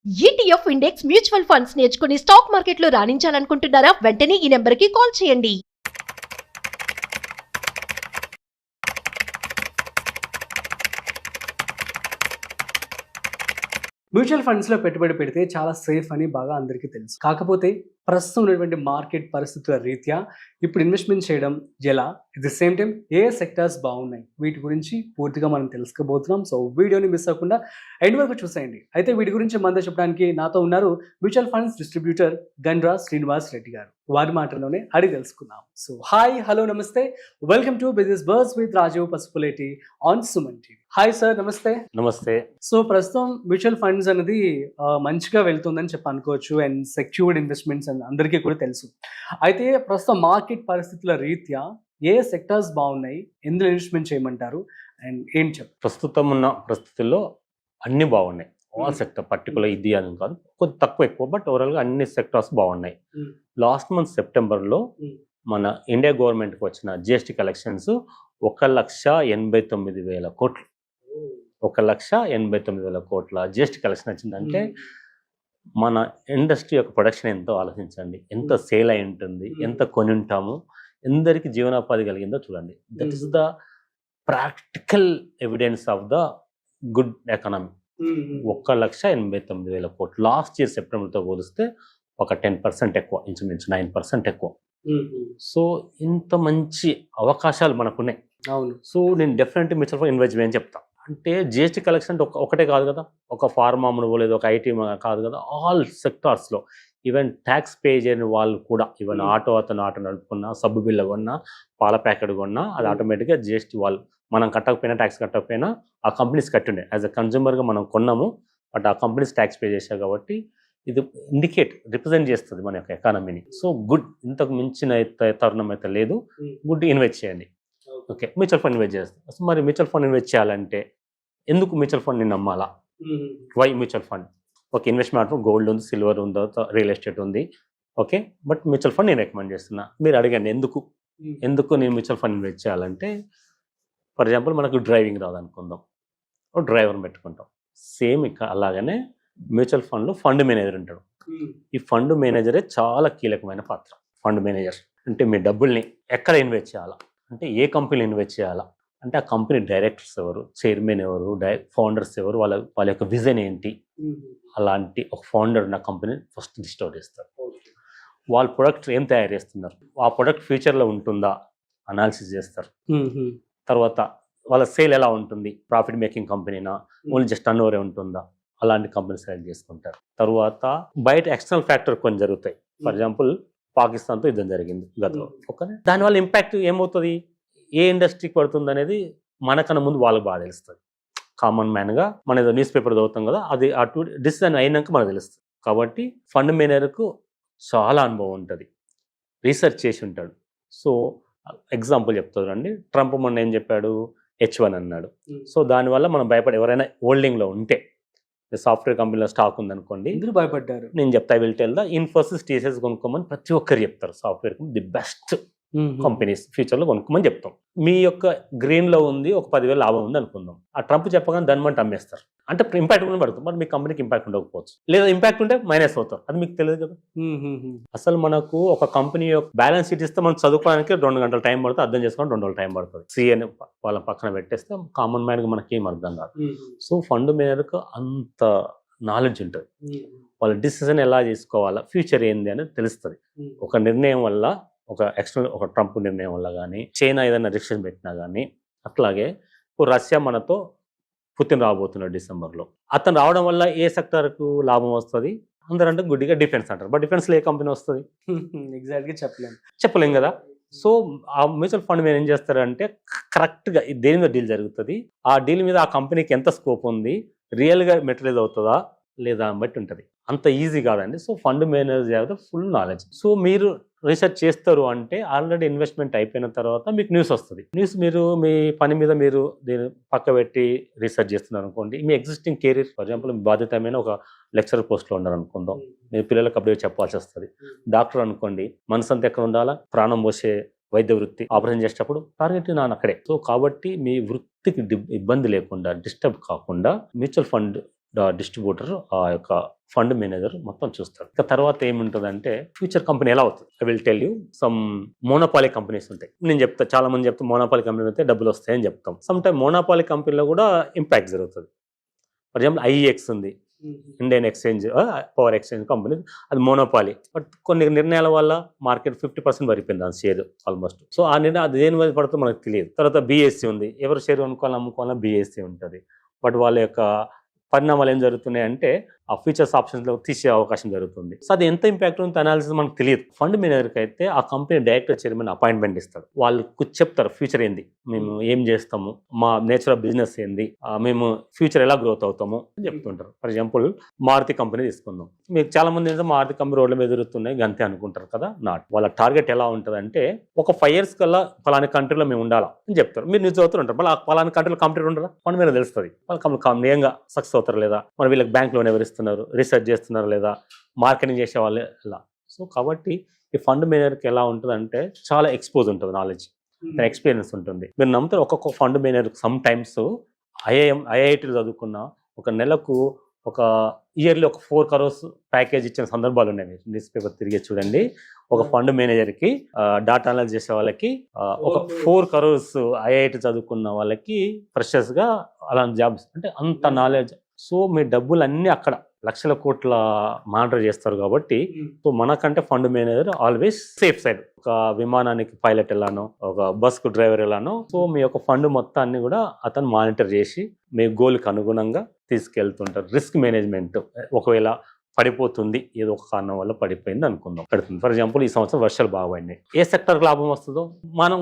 ETF index mutual funds నేర్చుకుని stock మార్కెట్లో రాణించాలనుకుంటున్నారా? వెంటనే ఈ నెంబర్కి కాల్ చేయండి. మ్యూచువల్ ఫండ్స్లో పెట్టుబడి పెడితే చాలా సేఫ్ అని బాగా అందరికీ తెలుసు. కాకపోతే ప్రస్తుతం ఉన్నటువంటి మార్కెట్ పరిస్థితుల రీత్యా ఇప్పుడు ఇన్వెస్ట్మెంట్ చేయడం ఎలా, at the same time A sectors బాగున్నాయి, వీటి గురించి పూర్తిగా మనం తెలుసుకోబోతున్నాం. సో వీడియోని మిస్ అవ్వకుండా ఎండ్ వరకు చూసేయండి. అయితే వీటి గురించి మనతో చెప్పడానికి నాతో ఉన్నారు mutual funds distributor Gandra Srinivas Reddy గారు. వారి మాటల్లోనే అడిగి తెలుసుకుందాం. సో హాయ్, హలో, నమస్తే, welcome to business birds with Rajeev Pasupuleti on Suman TV. Hi sir, నమస్తే. నమస్తే. సో ప్రస్తుతం మ్యూచువల్ ఫండ్స్ అనేది మంచిగా వెళ్తుందని చెప్పి అనుకోవచ్చు, అండ్ సెక్యూర్డ్ ఇన్వెస్ట్మెంట్స్ అని అందరికీ కూడా తెలుసు. అయితే ప్రస్తుతం మార్కెట్ పరిస్థితుల రీత్యా ఏ సెక్టార్స్ బాగున్నాయి, ఎందులో ఇన్వెస్ట్మెంట్ చేయమంటారు, అండ్ ఏం చెప్పారు? ప్రస్తుతం ఉన్న పరిస్థితుల్లో అన్ని బాగున్నాయి. ఆల్ సెక్టర్ పర్టికులర్ ఇది అని కాదు, కొంచెం తక్కువ ఎక్కువ, బట్ ఓవరాల్గా అన్ని సెక్టార్స్ బాగున్నాయి. లాస్ట్ మంత్ సెప్టెంబర్లో మన ఇండియా గవర్నమెంట్కి వచ్చిన జిఎస్టీ కలెక్షన్స్ 1,89,000 కోట్లు. 1,89,000 కోట్ల జిఎస్టీ కలెక్షన్ వచ్చిందంటే మన ఇండస్ట్రీ యొక్క ప్రొడక్షన్ ఎంతో ఆలోచించండి. ఎంత సేల్ అయి ఉంటుంది, ఎంత కొని ఉంటాము, ఎందరికి జీవనోపాధి కలిగిందో చూడండి. That is the practical evidence of the good economy. 1,89,000 కోట్లు లాస్ట్ ఇయర్ సెప్టెంబర్తో పోలిస్తే ఒక 10% ఎక్కువ, ఇంచుమించు 9% ఎక్కువ. సో ఇంత మంచి అవకాశాలు మనకున్నాయి. అవును. సో నేను డెఫినెట్లీ మ్యూచువల్ ఫండ్ ఇన్వెస్ట్ చేయని చెప్తాను. అంటే జిఎస్టీ కలెక్షన్ ఒకటే కాదు కదా, ఒక ఫార్మా లేదు, ఒక ఐటీ కాదు కదా, ఆల్ సెక్టార్స్లో ఈవెన్ ట్యాక్స్ పే చేయని వాళ్ళు కూడా, ఈవెన్ ఆటో నడుపుకున్నా, సబ్బు బిల్ల కొన్నా, పాల ప్యాకెట్ కొన్నా, అది ఆటోమేటిక్గా జిఎస్టీ వాళ్ళు మనం కట్టకపోయినా, ట్యాక్స్ కట్టకపోయినా ఆ కంపెనీస్ కట్టుండే. యాజ్ అ కన్జ్యూమర్గా మనం కొన్నాము, బట్ ఆ కంపెనీస్ ట్యాక్స్ పే చేశారు కాబట్టి ఇది రిప్రజెంట్ చేస్తుంది మన యొక్క ఎకానమీని. సో గుడ్, ఇంతకు మించిన తరుణం అయితే లేదు. గుడ్ ఇన్వెస్ట్ చేయండి. ఓకే, మ్యూచువల్ ఫండ్ ఇన్వెస్ట్ చేస్తాం. మరి మ్యూచువల్ ఫండ్ ఇన్వెస్ట్ చేయాలంటే ఎందుకు మ్యూచువల్ ఫండ్ని నమ్మాలా? Why mutual fund? Okay, investment gold ఉంది, సిల్వర్ ఉంది, రియల్ ఎస్టేట్ ఉంది. ఓకే, బట్ మ్యూచువల్ ఫండ్ నేను రికమెండ్ చేస్తున్నా. మీరు అడగండి ఎందుకు నేను మ్యూచువల్ ఫండ్ ఇన్వెస్ట్ చేయాలంటే, ఫర్ ఎగ్జాంపుల్ మనకు డ్రైవింగ్ రాదనుకుందాం, ఒక డ్రైవర్ని పెట్టుకుంటాం. సేమ్ ఇక అలాగనే మ్యూచువల్ ఫండ్లో ఫండ్ మేనేజర్ ఉంటాడు. ఈ ఫండ్ మేనేజరే చాలా కీలకమైన పాత్ర. ఫండ్ మేనేజర్ అంటే మీ డబ్బుల్ని ఎక్కడ ఇన్వెస్ట్ చేయాలా, అంటే ఏ కంపెనీలో ఇన్వెస్ట్ చేయాలా, అంటే ఆ కంపెనీ డైరెక్టర్స్ ఎవరు, చైర్మన్ ఎవరు, ఫౌండర్స్ ఎవరు, వాళ్ళ యొక్క విజన్ ఏంటి, అలాంటి ఒక ఫౌండర్ ఉన్న కంపెనీని ఫస్ట్ డిస్కవర్ చేస్తారు. వాళ్ళ ప్రొడక్ట్ ఏం తయారు చేస్తున్నారు, ఆ ప్రొడక్ట్ ఫ్యూచర్లో ఉంటుందా అనాలిసిస్ చేస్తారు. తర్వాత వాళ్ళ సేల్ ఎలా ఉంటుంది, ప్రాఫిట్ మేకింగ్ కంపెనీనా, ఓన్లీ జస్ట్ టర్న్ ఓవరే ఉంటుందా, అలాంటి కంపెనీ సెలెక్ట్ చేసుకుంటారు. తర్వాత బయట ఎక్స్టర్నల్ ఫ్యాక్టర్ కొన్ని జరుగుతాయి. ఫర్ ఎగ్జాంపుల్ పాకిస్తాన్తో యుద్ధం జరిగింది గతంలో. ఓకే, దానివల్ల ఇంపాక్ట్ ఏమవుతుంది, ఏ ఇండస్ట్రీకి పడుతుంది అనేది మనకన్నా ముందు వాళ్ళకి బాగా తెలుస్తుంది. కామన్ మ్యాన్గా మన ఏదో న్యూస్ పేపర్ చదువుతాం కదా, అది అటు డిసిజన్ అయినాక మనకు తెలుస్తుంది. కాబట్టి ఫండ్ మేనేజర్కు చాలా అనుభవం ఉంటుంది, రీసెర్చ్ చేసి ఉంటాడు. సో ఎగ్జాంపుల్ చెప్తారు అండి, ట్రంప్ మొన్న ఏం చెప్పాడు, H1 అన్నాడు. సో దానివల్ల మనం ఎవరైనా హోల్డింగ్లో ఉంటే, సాఫ్ట్వేర్ కంపెనీలో స్టాక్ ఉందనుకోండి, అందరూ భయపడ్డారు. నేను చెప్తా, will tell the Infosys, TCS కొనుక్కోమని ప్రతి ఒక్కరు చెప్తారు. సాఫ్ట్వేర్ ది బెస్ట్ కంపెనీస్ ఫ్యూచర్లో కొనుక్కోమని చెప్తాం. మీ యొక్క గ్రీన్లో ఉంది, ఒక 10,000 లాభం ఉంది అనుకుందాం. ఆ ట్రంప్ చెప్పగానే దాన్ని మనం అమ్మేస్తారు. అంటే ఇంపాక్ట్ కూడా పడుతుంది, మరి మీ కంపెనీకి ఇంపాక్ట్ ఉండకపోవచ్చు, లేదా ఇంపాక్ట్ ఉంటే మైనస్ అవుతారు. అది మీకు తెలియదు కదా. అసలు మనకు ఒక కంపెనీ యొక్క బ్యాలెన్స్ షీట్ ఇస్తే మనం చదువుకోవడానికి 2 గంటల టైం పడుతుంది, అర్థం చేసుకోవడానికి 2 రోజులు టైం పడుతుంది. సిఏని వాళ్ళ పక్కన పెట్టేస్తే కామన్ మ్యాన్గా మనకి ఏం అర్థం కాదు. సో ఫండ్ మేనేజర్కు అంత నాలెడ్జ్ ఉంటుంది. వాళ్ళ డిసిజన్ ఎలా చేసుకోవాలా, ఫ్యూచర్ ఏంది అనేది తెలుస్తుంది. ఒక నిర్ణయం వల్ల, ఒక ట్రంప్ నిర్ణయం వల్ల కానీ, చైనా ఏదైనా రిస్ట్రిక్షన్ పెట్టినా కానీ, అట్లాగే ఇప్పుడు రష్యా మనతో పుతిన్ రాబోతున్నాడు డిసెంబర్లో. అతను రావడం వల్ల ఏ సెక్టర్కు లాభం వస్తుంది, అందరంటే గుడ్డిగా డిఫెన్స్ అంటారు. బట్ డిఫెన్స్లో ఏ కంపెనీ వస్తుంది, ఎగ్జాక్ట్గా చెప్పలేం కదా. సో ఆ మ్యూచువల్ ఫండ్ మీద ఏం చేస్తారంటే, కరెక్ట్గా దేని మీద డీల్ జరుగుతుంది, ఆ డీల్ మీద ఆ కంపెనీకి ఎంత స్కోప్ ఉంది, రియల్గా మెటీరియల్ అవుతుందా లేదా అని బట్టి ఉంటుంది. అంత ఈజీ కాదండి. So fund manager full knowledge. So మీరు రీసెర్చ్ చేస్తారు అంటే ఆల్రెడీ ఇన్వెస్ట్మెంట్ అయిపోయిన తర్వాత మీకు న్యూస్ వస్తుంది. మీరు మీ పని మీద మీరు దీన్ని పక్క పెట్టి రీసెర్చ్ చేస్తున్నారు అనుకోండి, మీ ఎగ్జిస్టింగ్ కెరీర్, ఫర్ ఎగ్జాంపుల్ బాధ్యతమైన ఒక లెక్చరర్ పోస్ట్లో ఉన్నారు అనుకుందాం, మీ పిల్లలకు అప్డేట్ చెప్పాల్సి వస్తుంది. డాక్టర్ అనుకోండి, మనసు అంతా ఎక్కడ ఉండాలా, ప్రాణం పోసే వైద్య వృత్తి, ఆపరేషన్ చేసేటప్పుడు టార్గెట్ నాన్న అక్కడే. సో కాబట్టి మీ వృత్తికి ఇబ్బంది లేకుండా, డిస్టర్బ్ కాకుండా మ్యూచువల్ ఫండ్ డిస్ట్రిబ్యూటర్, ఆ యొక్క ఫండ్ మేనేజర్ మొత్తం చూస్తారు. ఇక తర్వాత ఏముంటుందంటే ఫ్యూచర్ కంపెనీ ఎలా అవుతుంది. I will tell you some monopoly companies ఉంటాయి. నేను చెప్తా, చాలా మంది చెప్తా మోనోపాలీ కంపెనీ అయితే డబ్బులు వస్తాయని చెప్తాం. సమ్ టైమ్ మోనోపాలీ కంపెనీలో కూడా ఇంపాక్ట్ జరుగుతుంది. ఫర్ ఎగ్జాంపుల్ ఐఈఎక్స్ ఉంది, Indian exchange power exchange company, అది మోనోపాలీ. బట్ కొన్ని నిర్ణయాల వల్ల మార్కెట్ 50% పడిపోయింది దాని షేర్ ఆల్మోస్ట్. సో ఆ నిర్ణయం అది దేని మీద పడుతుందో మనకు తెలియదు. తర్వాత బీఎస్సీ ఉంది, ఎవరు షేర్ అమ్ముకోవాలన్నా బీఎస్సీ ఉంటుంది. బట్ వాళ్ళ యొక్క పరిణామాలు ఏం జరుగుతున్నాయి అంటే ఆ ఫీచర్స్ ఆప్షన్స్లో తీసే అవకాశం జరుగుతుంది. సో అది ఎంత ఇంపాక్ట్ ఉంది అనాలిసిస్ మనకు తెలియదు. ఫండ్ మేనేజర్కి అయితే ఆ కంపెనీ డైరెక్టర్ చైర్మన్ అపాయింట్మెంట్ ఇస్తాడు. వాళ్ళకు చెప్తారు ఫ్యూచర్ ఏంది, మేము ఏం చేస్తాము, మా నేచర్ ఆఫ్ బిజినెస్ ఏంది, మేము ఫ్యూచర్ ఎలా గ్రోత్ అవుతాము అని చెప్తుంటారు. ఫర్ ఎగ్జాంపుల్ మారుతి కంపెనీ తీసుకుందాం. మీకు చాలా మంది ఏంటంటే మారుతి కంపెనీ రోడ్ల మీద ఎదురుతున్నాయి అంతే అనుకుంటారు కదా. నాట్. వాళ్ళ టార్గెట్ ఎలా ఉంటుంది అంటే ఒక 5 years కల్లా ఫలాని కంట్రీలో మేము ఉండాలా అని చెప్తారు. మీరు నిజం అవుతుంటారు, మళ్ళీ ఫలాని కంట్రీలో కంప్లీట్ ఉండదా ఫండ్ మీద తెలుస్తుంది. వాళ్ళ నిజంగా సక్సెస్ అవుతారు లేదా, మరి వీళ్ళకి బ్యాంక్ లోన్ ఎవరు ఇస్తున్నారు, రీసెర్చ్ చేస్తున్నారు లేదా, మార్కెటింగ్ చేసే వాళ్ళు ఎలా. సో కాబట్టి ఈ ఫండ్ మేనేజర్కి ఎలా ఉంటుంది అంటే చాలా ఎక్స్పోజ్ ఉంటుంది, నాలెడ్జ్, ఎక్స్పీరియన్స్ ఉంటుంది. మీరు నమ్ముతారు ఒక్కొక్క ఫండ్ మేనేజర్ సమ్ టైమ్స్ ఐఐటీలు చదువుకున్న ఒక నెలకు ఒక ఇయర్లీ ఒక 4 crores ప్యాకేజ్ ఇచ్చిన సందర్భాలు ఉన్నాయి. మీరు న్యూస్ పేపర్ తిరిగి చూడండి. ఒక ఫండ్ మేనేజర్కి డాటా అనలైజ్ చేసే వాళ్ళకి ఒక 4 crores ఐఐటి చదువుకున్న వాళ్ళకి ఫ్రెషర్స్గా అలాంటి జాబ్స్, అంటే అంత నాలెడ్జ్. సో మీ డబ్బులు అన్నీ అక్కడ లక్షల కోట్ల మానిటర్ చేస్తారు కాబట్టి, సో మనకంటే fund manager always safe side. ఒక విమానానికి పైలట్ ఎలానో, ఒక బస్కు డ్రైవర్ ఎలానో, సో మీ యొక్క ఫండ్ మొత్తాన్ని కూడా అతను మానిటర్ చేసి మీ గోల్కి అనుగుణంగా తీసుకెళ్తుంటారు. రిస్క్ మేనేజ్మెంట్, ఒకవేళ పడిపోతుంది, ఏదో ఒక కారణం వల్ల పడిపోయింది అనుకుందాం, పడుతుంది. ఫర్ ఎగ్జాంపుల్ ఈ సంవత్సరం వర్షాలు బాగా పడినాయి, ఏ సెక్టర్కి లాభం వస్తుందో మనం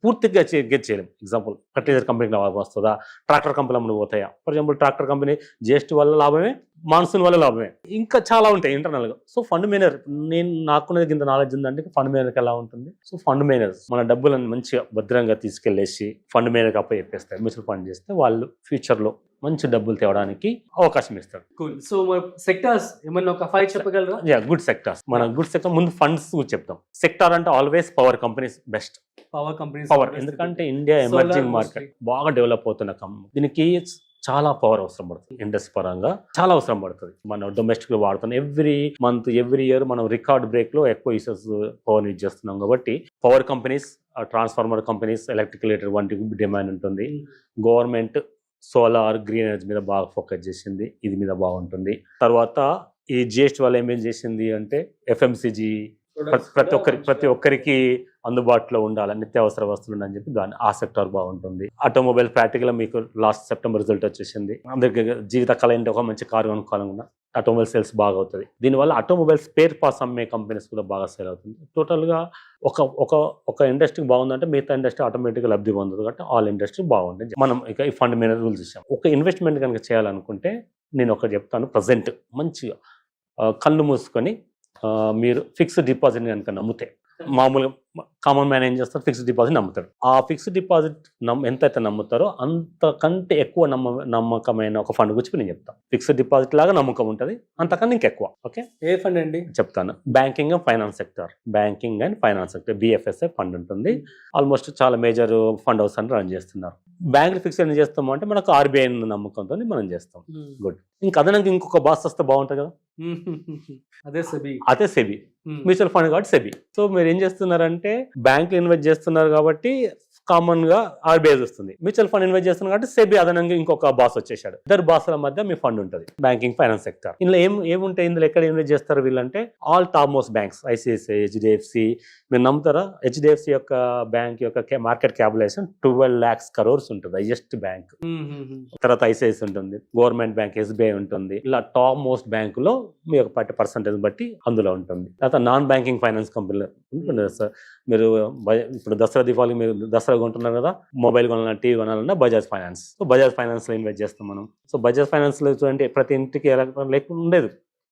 పూర్తిగా గెజ్ చేయలేం. ఎగ్జాంపుల్ ఫర్టిలైజర్ కంపెనీకి లాభం వస్తుందా, ట్రాక్టర్ కంపెనీలు అమ్ముడు పోతాయా. For example tractor company GST వల్ల లాభమే, మాన్సూన్ వల్ల లాభమే, ఇంకా చాలా ఉంటాయి ఇంటర్నల్గా. సో ఫండ్ మేనేజర్, నాకున్నది ఇంత నాలెడ్జ్ ఉందంటే ఫండ్ మేనేజర్కి ఎలా ఉంటుంది. సో ఫండ్ మేనేజర్ మన డబ్బులను మంచిగా భద్రంగా తీసుకెళ్లేసి ఫండ్ మేనేజర్కి అప్ప చెప్పేస్తారు. మ్యూచువల్ ఫండ్ చేస్తే వాళ్ళు ఫ్యూచర్లో మంచి డబ్బులు తేవడానికి అవకాశం ఇస్తారు. సో సెక్టార్స్ ఏమన్నా ఒక 5 చెప్పగలరా? Good sectors. మన గుడ్ సెక్టర్ ముందు ఫండ్స్ చెప్తాం. సెక్టార్ అంటే always power companies best. Power, ఎందుకంటే ఇండియా ఎమర్జింగ్ మార్కెట్, బాగా డెవలప్ అవుతున్న కంపెనీ. దీనికి చాలా పవర్ అవసరం పడుతుంది, ఇండస్ట్రీ పరంగా చాలా అవసరం పడుతుంది. మనం డొమెస్టిక్ లో వాడుతున్నాం, ఎవ్రీ మంత్ ఎవ్రీ ఇయర్ మనం రికార్డ్ బ్రేక్ లో ఎక్కువ యూసెస్ పవర్ యూజ్ చేస్తున్నాం. కాబట్టి power companies, transformer companies, electrical litre వంటి డిమాండ్ ఉంటుంది. గవర్నమెంట్ సోలార్, గ్రీన్ ఎనర్జీ మీద బాగా ఫోకస్ చేసింది, ఇది మీద బాగుంటుంది. తర్వాత ఈ జిఎస్టీ వల్ల ఏమేం చేసింది అంటే ఎఫ్ఎంసీజీ ప్రతి ఒక్కరికి అందుబాటులో ఉండాలి, నిత్యావసర వస్తువులు అని చెప్పి దాని ఆ సెక్టర్ బాగుంటుంది. ఆటోమొబైల్ ప్రాక్టికల్ మీకు లాస్ట్ సెప్టెంబర్ రిజల్ట్ వచ్చేసింది. అందరికి జీవిత కళ ఏంటి, ఒక మంచి కారు కొనుక్కోవాలన్నా ఆటోమొబైల్ సేల్స్ బాగా అవుతుంది. దీనివల్ల ఆటోమొబైల్ స్పేర్ పార్ట్స్ అమ్మే కంపెనీస్ కూడా బాగా సేల్ అవుతుంది. టోటల్గా ఒక ఇండస్ట్రీ బాగుందంటే మిగతా ఇండస్ట్రీ ఆటోమేటిక్గా లబ్ధి పొందదు. కాబట్టి ఆల్ ఇండస్ట్రీ బాగుంటుంది. మనం ఇక ఈ ఫండ్ మేనేజర్ రూల్ చూసాం. ఒక ఇన్వెస్ట్మెంట్ కనుక చేయాలనుకుంటే నేను ఒకటి చెప్తాను. ప్రజెంట్ మంచిగా కళ్ళు మూసుకొని మీరు ఫిక్స్డ్ డిపాజిట్ కనుక నమ్మితే, మామూలుగా కామన్ మ్యాన్ ఏం చేస్తారు, ఫిక్స్డ్ డిపాజిట్ నమ్ముతారు. ఆ ఫిక్స్డ్ డిపాజిట్ ఎంతైతే నమ్ముతారో అంతకంటే ఎక్కువ నమ్మకమైన ఒక ఫండ్ గురించి నేను చెప్తాను. ఫిక్స్డ్ డిపాజిట్ లాగా నమ్మకం ఉంటుంది, అంతకన్నా ఇంకెక్కువ. ఓకే, ఏ ఫండ్ అండి చెప్తాను. Banking and finance sector, banking and finance sector BFSI fund ఉంటుంది. ఆల్మోస్ట్ చాలా మేజర్ ఫండ్ హౌస్ అని రన్ చేస్తున్నారు. బ్యాంకులు ఫిక్స్ ఏం చేస్తాము అంటే మనకు RBI నమ్మకంతో మనం చేస్తాం. గుడ్. ఇంకా అదనంగా ఇంకొక బాస్ వస్తే బాగుంటుంది కదా, అదే సెబీ. మ్యూచువల్ ఫండ్ కాబట్టి సెబీ. సో మీరు ఏం చేస్తున్నారంటే బ్యాంకులు ఇన్వెస్ట్ చేస్తున్నారు కాబట్టి కామన్ గా RBI వస్తుంది. మ్యూచువల్ ఫండ్ ఇన్వెస్ట్ చేస్తున్నారు కాబట్టి సెబీ అదనంగా ఇంకొక బాస్ వచ్చేసాడు. ఇద్దరు బాసుల మధ్య మీ ఫండ్ ఉంటుంది. బ్యాంకింగ్ ఫైనాన్స్ సెక్టర్ ఇందులో ఏముంటాయి, ఇందులో ఎక్కడ ఇన్వెస్ట్ చేస్తారు వీళ్ళంటే all top most banks, ICICI, HDFC. మీరు నమ్ముతారా, HDFC యొక్క బ్యాంక్ యొక్క మార్కెట్ క్యాపిటలైజేషన్ 12 lakhs crores ఉంటుంది, హైయెస్ట్ బ్యాంక్. తర్వాత ICICI ఉంటుంది, గవర్నమెంట్ బ్యాంక్ SBI ఉంటుంది. ఇలా టాప్ మోస్ట్ బ్యాంకులో మీ యొక్క 40% బట్టి అందులో ఉంటుంది. తర్వాత నాన్ బ్యాంకింగ్ ఫైనాన్స్ కంపెనీలు ఉంటుంది సార్. మీరు ఇప్పుడు దసరా దీపావళి మీరు దసరా కొంటున్నారు కదా, మొబైల్ కొనాలన్నా, టీవీ కొనాలన్నా Bajaj finance. So Bajaj finance లో ఇన్వెస్ట్ చేస్తాం మనం. సో బజాజ్ ఫైనాన్స్ లో చూడండి ప్రతి ఇంటికి లేకుండా ఉండేది,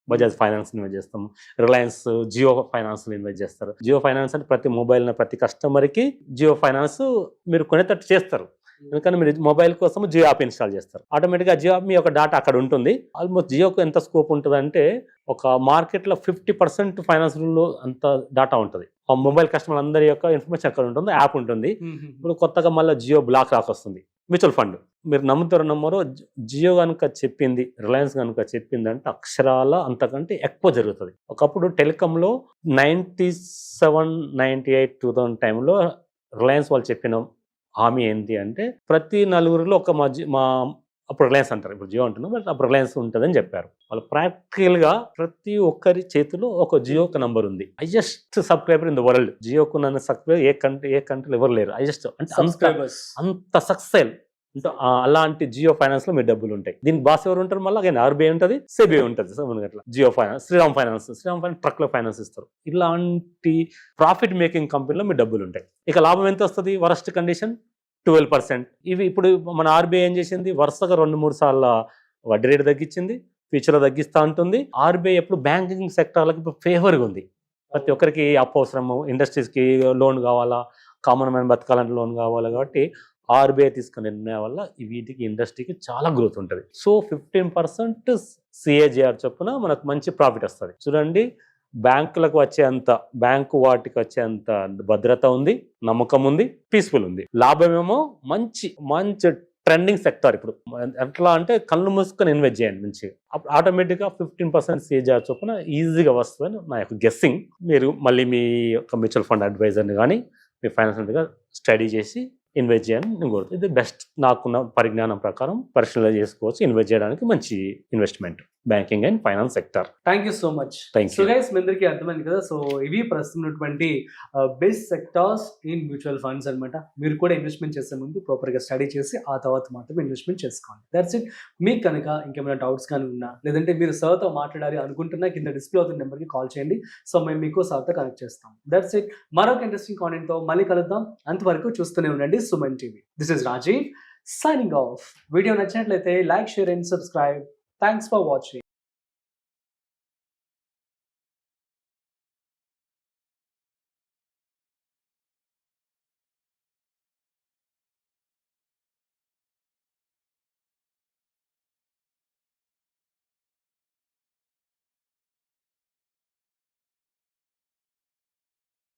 బజాజ్ ఫైనాన్స్ ఇన్వెస్ట్ చేస్తాము. రిలయన్స్ జియో ఫైనాన్స్ ఇన్వెస్ట్ చేస్తారు. జియో ఫైనాన్స్ అంటే ప్రతి మొబైల్ ప్రతి కస్టమర్ కి జియో ఫైనాన్స్ మీరు కొనేటట్టు చేస్తారు. ఎందుకంటే మీరు మొబైల్ కోసం జియో యాప్ ఇన్స్టాల్ చేస్తారు. ఆటోమేటిక్గా జియో యాప్ మీ యొక్క డేటా అక్కడ ఉంటుంది. ఆల్మోస్ట్ జియోకు ఎంత స్కోప్ ఉంటుంది అంటే ఒక మార్కెట్లో 50% ఫైనాన్స్ లో అంత డేటా ఉంటుంది. ఆ మొబైల్ కస్టమర్ అందరి యొక్క ఇన్ఫర్మేషన్ అక్కడ ఉంటుంది, యాప్ ఉంటుంది. ఇప్పుడు కొత్తగా మళ్ళీ జియో బ్లాక్ రాక్ వస్తుంది. Mutual fund. మీరు నమ్ముతారో నమ్మరో జియో కనుక చెప్పింది, రిలయన్స్ కనుక చెప్పింది అంటే అక్షరాల అంతకంటే ఎక్కువ జరుగుతుంది. ఒకప్పుడు టెలికాంలో 97, 98, 2000 టైంలో రిలయన్స్ వాళ్ళు చెప్పిన హామీ ఏంటి అంటే ప్రతి నలుగురిలో ఒక మా అప్పుడు రిలయన్స్ అంటారు, ఇప్పుడు జియో అంటున్నాం, బట్ అప్పుడు రిలయన్స్ ఉంటుందని చెప్పారు. వాళ్ళు ప్రాక్టికల్గా ప్రతి ఒక్కరి చేతిలో ఒక జియోకి నంబర్ ఉంది. Highest subscriber in the world. జియోకు నన్ను సబ్స్క్రైబర్ ఏ కంట్రీలో ఎవరు లేరు. హైయెస్ట్ అంటే అంత సక్సెస్. అలాంటి జియో ఫైనాన్స్ లో మీ డబ్బులు ఉంటాయి. దీనికి బాస్ ఎవరు ఉంటారు? మళ్ళీ అగైన్ ఆర్బీఐ ఉంటుంది, సెబిఐ ఉంటుంది. అట్లా Jio finance, Shriram finance truck లో ఫైనాన్స్ ఇస్తారు. ఇలాంటి ప్రాఫిట్ మేకింగ్ కంపెనీలో మీ డబ్బులు ఉంటాయి. ఇక లాభం ఎంత వస్తుంది? Worst condition 12%. ఇవి ఇప్పుడు మన ఆర్బీఐ ఏం చేసింది? వరుసగా 2-3 సార్లు వడ్డీ రేటు తగ్గించింది, ఫ్యూచర్లో తగ్గిస్తూ ఉంటుంది. ఆర్బీఐ ఎప్పుడు బ్యాంకింగ్ సెక్టార్లకు ఇప్పుడు ఫేవర్గా ఉంది. ప్రతి ఒక్కరికి అప్పు అవసరము, ఇండస్ట్రీస్కి లోన్ కావాలా, కామన్ మ్యాన్ బతకాలంటే లోన్ కావాలా. కాబట్టి ఆర్బీఐ తీసుకునే నిర్ణయం వల్ల వీటికి ఇండస్ట్రీకి చాలా గ్రోత్ ఉంటుంది. సో 15% సిఏజిఆర్ చొప్పున మనకు మంచి ప్రాఫిట్ వస్తుంది. చూడండి, బ్యాంకులకు వచ్చేంత, బ్యాంకు వాటికి వచ్చేంత భద్రత ఉంది, నమ్మకం ఉంది, పీస్ఫుల్ ఉంది. లాభమేమో మంచి ట్రెండింగ్ సెక్టార్. ఇప్పుడు ఎట్లా అంటే కళ్ళు మూసుకొని ఇన్వెస్ట్ చేయండి మంచిగా, అప్పుడు ఆటోమేటిక్గా 15% సిఏజిఆర్ చొప్పున ఈజీగా వస్తుందని నా యొక్క గెస్సింగ్. మీరు మళ్ళీ మీ యొక్క మ్యూచువల్ ఫండ్ అడ్వైజర్ని కానీ మీ ఫైనాన్షియల్గా స్టడీ చేసి ఇన్వెస్ట్ చేయాలని నేను కోరుతాను. ఇది బెస్ట్, నాకున్న పరిజ్ఞానం ప్రకారం పర్సనలైజ్ చేసుకోవచ్చు. ఇన్వెస్ట్ చేయడానికి మంచి investment banking and finance sector. Thank you so much. So guys, మీ అందరికీ అర్థమైంది కదా. సో ఇవి ప్రస్తుతం ఉన్నటువంటి best sectors in mutual funds అనమాట. మీరు కూడా ఇన్వెస్ట్మెంట్ చేసే ముందు ప్రాపర్గా స్టడీ చేసి ఆ తర్వాత మాత్రం ఇన్వెస్ట్మెంట్ చేసుకోండి. That's it. మీకు కనుక ఇంకేమైనా డౌట్స్ కానీ ఉన్నా, లేదంటే మీరు సార్తో మాట్లాడాలి అనుకుంటున్నా, కింద డిస్ప్లే అవుతున్న నెంబర్కి కాల్ చేయండి. సో మేము మీకు సార్తో కనెక్ట్ చేస్తాం. That's it. మరొక ఇంట్రెస్టింగ్ కాంటెంట్తో మళ్ళీ కలుద్దాం. అంతవరకు చూస్తూనే ఉండండి Suman TV. This is Rajiv signing off. Video నచ్చినట్లయితే like, share and subscribe. Thanks for watching.